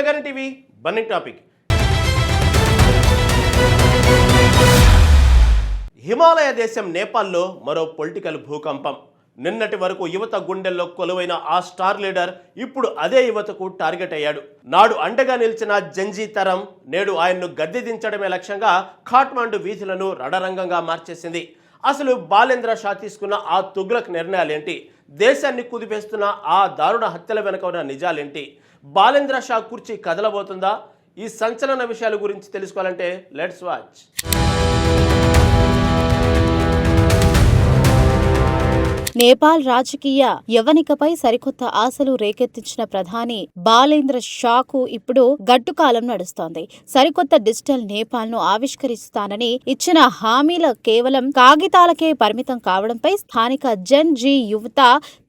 మెగాని TV burning topic. Himalaya దేశం నేపాల్లో మరో పొలిటికల్ భూకంపం. నిన్నటి వరకు యువత గుండెల్లో కొలువైన ఆ స్టార్ లీడర్ ఇప్పుడు అదే యువతకు టార్గెట్ అయ్యాడు. నాడు అండగా నిలిచిన జంజీ తరం నేడు ఆయన్ను గద్దె దించడమే లక్ష్యంగా ఖాట్మాండు వీధులను రణరంగంగా మార్చేసింది. అసలు బాలేంద్ర షా తీసుకున్న ఆ తుగ్లక్ నిర్ణయాలేంటి? దేశాన్ని కుదిపేస్తున్న ఆ దారుణ హత్యల వెనుక ఉన్న నిజాలేంటి? బాలేంద్ర షా కుర్చీ కదలబోతుందా? ఈ సంచలన విషయాల గురించి తెలుసుకోవాలంటే లెట్స్ వాచ్. నేపాల్ రాజకీయ యవనికపై సరికొత్త ఆశలు రేకెత్తించిన ప్రధాని బాలేంద్ర షాకు ఇప్పుడు గడ్డుకాలం నడుస్తోంది. సరికొత్త డిజిటల్ నేపాల్ ను ఆవిష్కరిస్తానని ఇచ్చిన హామీల కేవలం కాగితాలకే పరిమితం కావడంపై స్థానిక జెన్ జీ యువత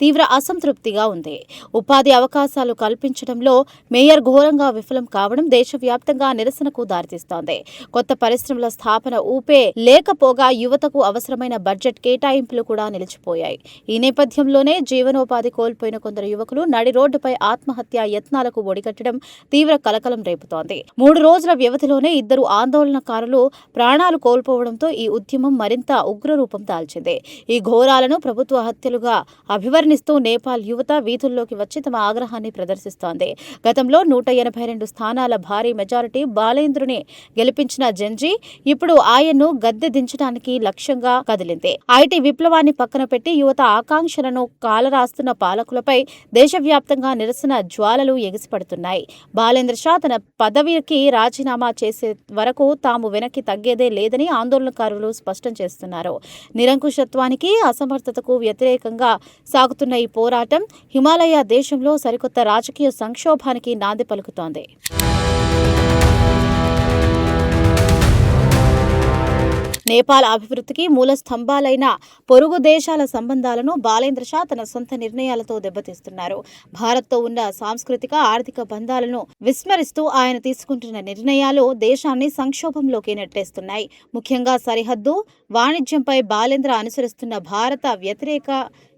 తీవ్ర అసంతృప్తిగా ఉంది. ఉపాధి అవకాశాలు కల్పించడంలో మేయర్ ఘోరంగా విఫలం కావడం దేశవ్యాప్తంగా నిరసనకు దారితీస్తోంది. కొత్త పరిశ్రమల స్థాపన ఊపే లేకపోగా యువతకు అవసరమైన బడ్జెట్ కేటాయింపులు కూడా నిలిచిపోయాయి. ఈ నేపథ్యంలోనే జీవనోపాధి కోల్పోయిన కొందరు యువకులు నడి రోడ్డుపై ఆత్మహత్యా యత్నాలకు ఒడిగట్టడం తీవ్ర కలకలం రేపుతోంది. 3 రోజుల వ్యవధిలోనే 2 ఆందోళనకారులు ప్రాణాలు కోల్పోవడంతో ఈ ఉద్యమం మరింత ఉగ్రరూపం దాల్చింది. ఈ ఘోరాలను ప్రభుత్వ హత్యలుగా అభివర్ణిస్తూ నేపాల్ యువత వీధుల్లోకి వచ్చి తమ ఆగ్రహాన్ని ప్రదర్శిస్తోంది. గతంలో 182 స్థానాల భారీ మెజారిటీ బాలేంద్రుని గెలిపించిన జంజీ ఇప్పుడు ఆయన్ను గద్దె దించడానికి లక్ష్యంగా కదిలింది. ఐటీ విప్లవాన్ని పక్కన పెట్టి యువత ఆకాంక్షలను కాలరాస్తున్న పాలకులపై దేశవ్యాప్తంగా నిరసన జ్వాలలు ఎగిసిపడుతున్నాయి. బాలేంద్ర షా తన పదవికి రాజీనామా చేసే వరకు తాము వెనక్కి తగ్గేదే లేదని ఆందోళనకారులు స్పష్టం చేస్తున్నారు. నిరంకుశత్వానికి, అసమర్థతకు వ్యతిరేకంగా సాగుతున్న ఈ పోరాటం హిమాలయ దేశంలో సరికొత్త రాజకీయ సంక్షోభానికి నాంది పలుకుతోంది. నేపాల్ అభివృద్ధికి మూల స్తంభాలైన పొరుగు దేశాల సంబంధాలను బాలేంద్ర షా తన సొంత నిర్ణయాలతో దెబ్బతీస్తున్నారు. భారత్తో ఉన్న సాంస్కృతిక, ఆర్థిక బంధాలను విస్మరిస్తూ ఆయన తీసుకుంటున్న నిర్ణయాలు దేశాన్ని సంక్షోభంలోకి నెట్టేస్తున్నాయి. ముఖ్యంగా సరిహద్దు వాణిజ్యంపై బాలేంద్ర అనుసరిస్తున్న భారత వ్యతిరేక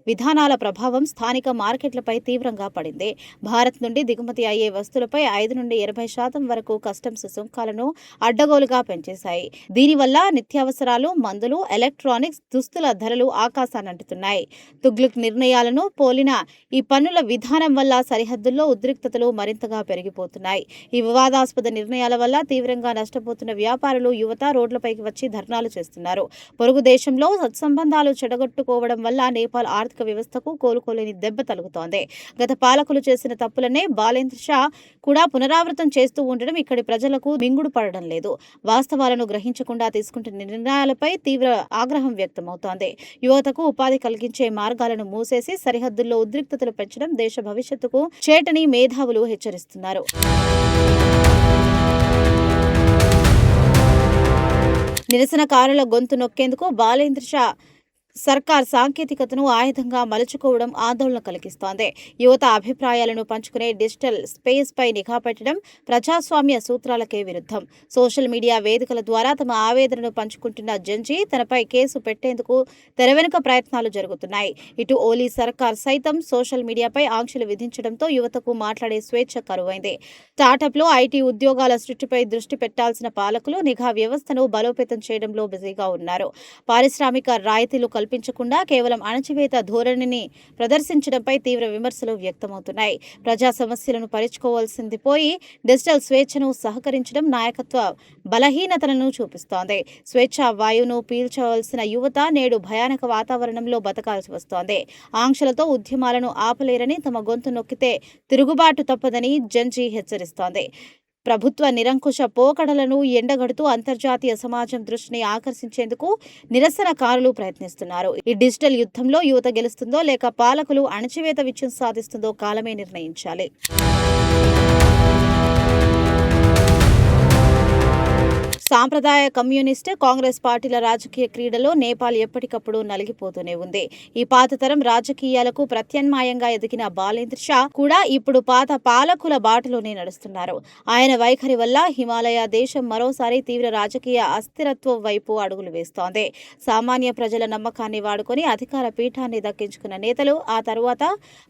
విధానాల ప్రభావం స్థానిక మార్కెట్లపై తీవ్రంగా పడింది. భారత్ నుండి దిగుమతి అయ్యే వస్తువులపై 5 నుండి 80% వరకు కస్టమ్స్ సుంకాలను అడ్డగోలుగా పెంచేశాయి. దీనివల్ల నిత్యావసరాలు, మందులు, ఎలక్ట్రానిక్స్, దుస్తుల ధరలు ఆకాశానంటుతున్నాయి. తుగ్లక్ నిర్ణయాలను పోలిన ఈ పన్నుల విధానం వల్ల సరిహద్దుల్లో ఉద్రిక్తతలు మరింతగా పెరిగిపోతున్నాయి. ఈ వివాదాస్పద నిర్ణయాల వల్ల తీవ్రంగా నష్టపోతున్న వ్యాపారులు, యువత రోడ్లపైకి వచ్చి ధర్నాలు చేస్తున్నారు. పొరుగు దేశంలో సత్సంబంధాలు చెడగొట్టుకోవడం వల్ల నేపాల్ ఆర్థిక వ్యవస్థకు కోలుకోలేని దెబ్బ తగులుతోంది. గత పాలకులు చేసిన తప్పులనే బాలేంద్ర షా కూడా పునరావృతం చేస్తూ ఉండడం ఇక్కడి ప్రజలకు మింగుడు పడడం లేదు. వాస్తవాలను గ్రహించకుండా తీసుకుంటున్న నిర్ణయాలపై తీవ్ర ఆగ్రహం వ్యక్తమవుతోంది. యువతకు ఉపాధి కలిగించే మార్గాలను మూసేసి సరిహద్దుల్లో ఉద్రిక్తతలు పెంచడం దేశ భవిష్యత్తుకు చేటని మేధావులు హెచ్చరిస్తున్నారు. నిరసనకారుల గొంతు నొక్కేందుకు బాలేంద్ర షా సర్కార్ సాంకేతికతను ఆయుధంగా మలుచుకోవడం ఆందోళన కలిగిస్తోంది. యువత అభిప్రాయాలను పంచుకునే డిజిటల్ స్పేస్ పై నిఘా పెట్టడం ప్రజాస్వామ్య సూత్రాలకే విరుద్ధం. సోషల్ మీడియా వేదికల ద్వారా తమ ఆవేదనను పంచుకుంటున్న జంజీ తనపై కేసు పెట్టేందుకు తెరవెనుక ప్రయత్నాలు జరుగుతున్నాయి. ఇటు ఓలీ సర్కార్ సైతం సోషల్ మీడియాపై ఆంక్షలు విధించడంతో యువతకు మాట్లాడే స్వేచ్ఛ కరువైంది. స్టార్టప్లో ఐటీ ఉద్యోగాల సృష్టిపై దృష్టి పెట్టాల్సిన పాలకులు నిఘా వ్యవస్థను బలోపేతం చేయడంలో బిజీగా ఉన్నారు. పారిశ్రామిక రాయితీలు కల్పించకుండా కేవలం అణచివేత ధోరణిని ప్రదర్శించడంపై తీవ్ర విమర్శలు వ్యక్తమవుతున్నాయి. ప్రజా సమస్యలను పరిచుకోవాల్సింది పోయి డిజిటల్ స్వేచ్ఛను సహకరించడం నాయకత్వ బలహీనతలను చూపిస్తోంది. స్వేచ్ఛా వాయువును పీల్చవలసిన యువత నేడు భయానక వాతావరణంలో బతకాల్సి వస్తోంది. ఆంక్షలతో ఉద్యమాలను ఆపలేరని, తమ గొంతు నొక్కితే తిరుగుబాటు తప్పదని జంజీ హెచ్చరిస్తోంది. ప్రభుత్వ నిరంకుశ పోకడలను ఎండగడుతూ అంతర్జాతీయ సమాజం దృష్టిని ఆకర్షించేందుకు నిరసనకారులు ప్రయత్నిస్తున్నారు. ఈ డిజిటల్ యుద్ధంలో యువత గెలుస్తుందో లేక పాలకులు అణచివేత విజయం సాధిస్తుందో కాలమే నిర్ణయించాలి. సాంప్రదాయ కమ్యూనిస్ట్, కాంగ్రెస్ పార్టీల రాజకీయ క్రీడలో నేపాల్ ఎప్పటికప్పుడు నలిగిపోతూనే ఉంది. ఈ పాత తరం రాజకీయాలకు ప్రత్యామ్నాయంగా ఎదిగిన బాలేంద్ర షా కూడా ఇప్పుడు పాత పాలకుల బాటలోనే నడుస్తున్నారు. ఆయన వైఖరి వల్ల హిమాలయ దేశం మరోసారి తీవ్ర రాజకీయ అస్థిరత్వం వైపు అడుగులు వేస్తోంది. సామాన్య ప్రజల నమ్మకాన్ని వాడుకొని అధికార పీఠాన్ని దక్కించుకున్న నేతలు ఆ తరువాత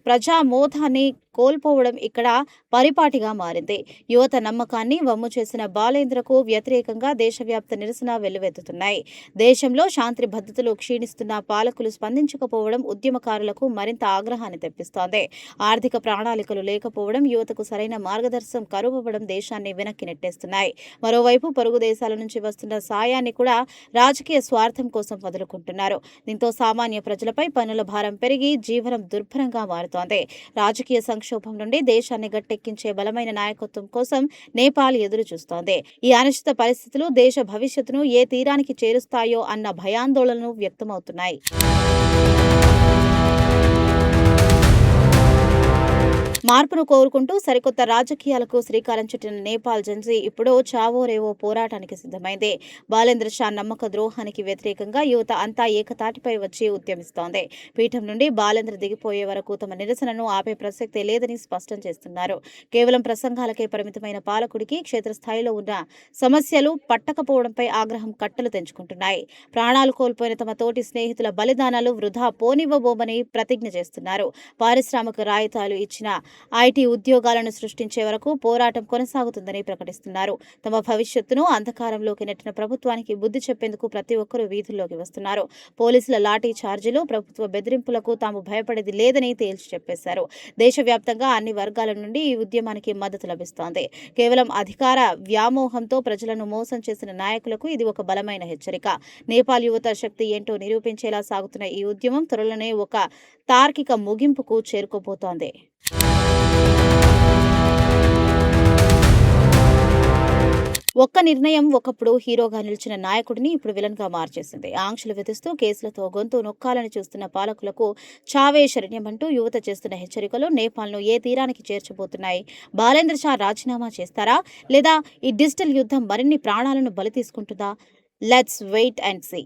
ప్రజామోదాన్ని కోల్పోవడం ఇక్కడ పరిపాటిగా మారింది. యువత నమ్మకాన్ని వమ్ము చేసిన బాలేంద్రకు వ్యతిరేకంగా దేశవ్యాప్త నిరసన వెల్లువెత్తుతున్నాయి. దేశంలో శాంతి భద్రతలు క్షీణిస్తున్న పాలకులు స్పందించకపోవడం ఉద్యమకారులకు మరింత ఆగ్రహాన్ని తెప్పిస్తోంది. ఆర్థిక ప్రణాళికలు లేకపోవడం, యువతకు సరైన మార్గదర్శనం కరువవ్వడం దేశాన్ని వెనక్కి నెట్టేస్తున్నాయి. మరోవైపు పొరుగు దేశాల నుంచి వస్తున్న సాయాన్ని కూడా రాజకీయ స్వార్థం కోసం వదులుకుంటున్నారు. దీంతో సామాన్య ప్రజలపై పన్నుల భారం పెరిగి జీవనం దుర్భరంగా మారుతోంది. రాజకీయ సంక్షోభం నుండి దేశాన్ని గట్టెక్కించే బలమైన నాయకత్వం కోసం నేపాల్ ఎదురు చూస్తోంది. ఈ అనిశ్చిత పరిస్థితులు దేశ భవిష్యత్తును ఏ తీరానికి చేరుస్తాయో అన్న భయాందోళనలు వ్యక్తమవుతున్నాయి. మార్పును కోరుకుంటూ సరికొత్త రాజకీయాలకు శ్రీకారం చుట్టిన నేపాల్ జెన్జీ ఇప్పుడు చావో రేవో పోరాటానికి సిద్ధమైంది. బాలేంద్ర షా నమ్మక ద్రోహానికి వ్యతిరేకంగా యువత అంతా ఏకతాటిపై వచ్చి ఉద్యమిస్తోంది. పీఠం నుండి బాలేంద్ర దిగిపోయే వరకు తమ నిరసనను ఆపే ప్రసక్తే లేదని స్పష్టం చేస్తున్నారు. కేవలం ప్రసంగాలకే పరిమితమైన పాలకుడికి క్షేత్రస్థాయిలో ఉన్న సమస్యలు పట్టకపోవడంపై ఆగ్రహం కట్టలు తెంచుకుంటున్నాయి. ప్రాణాలు కోల్పోయిన తమ తోటి స్నేహితుల బలిదానాలు వృధా పోనివ్వబోమని ప్రతిజ్ఞ చేస్తున్నారు. పారిశ్రామిక రాయితీలు ఇచ్చిన ఐటీ ఉద్యోగాలను సృష్టించే వరకు పోరాటం కొనసాగుతుందని ప్రకటిస్తున్నారు. తమ భవిష్యత్తును అంధకారంలోకి నెట్టిన ప్రభుత్వానికి బుద్ధి చెప్పేందుకు ప్రతి ఒక్కరూ వీధుల్లోకి వస్తున్నారు. పోలీసుల లాఠీ ఛార్జీలు, ప్రభుత్వ బెదిరింపులకు తాము భయపడేది లేదని తేల్చి చెప్పేశారు. దేశవ్యాప్తంగా అన్ని వర్గాల నుండి ఈ ఉద్యమానికి మద్దతు లభిస్తోంది. కేవలం అధికార వ్యామోహంతో ప్రజలను మోసం చేసిన నాయకులకు ఇది ఒక బలమైన హెచ్చరిక. నేపాల్ యువత శక్తి ఏంటో నిరూపించేలా సాగుతున్న ఈ ఉద్యమం త్వరలోనే ఒక తార్కిక ముగింపుకు చేరుకోబోతోంది. ఒక్క నిర్ణయం ఒకప్పుడు హీరోగా నిలిచిన నాయకుడిని ఇప్పుడు విలన్గా మార్చేసింది. ఆంక్షలు విధిస్తూ కేసులతో గొంతు నొక్కాలని చూస్తున్న పాలకులకు చావే శరణ్యమంటూ యువత చేస్తున్న హెచ్చరికలు నేపాల్ను ఏ తీరానికి చేర్చబోతున్నాయి? బాలేంద్ర షా రాజీనామా చేస్తారా, లేదా ఈ డిజిటల్ యుద్ధం మరిన్ని ప్రాణాలను బలి తీసుకుంటుందా? Let's wait and see.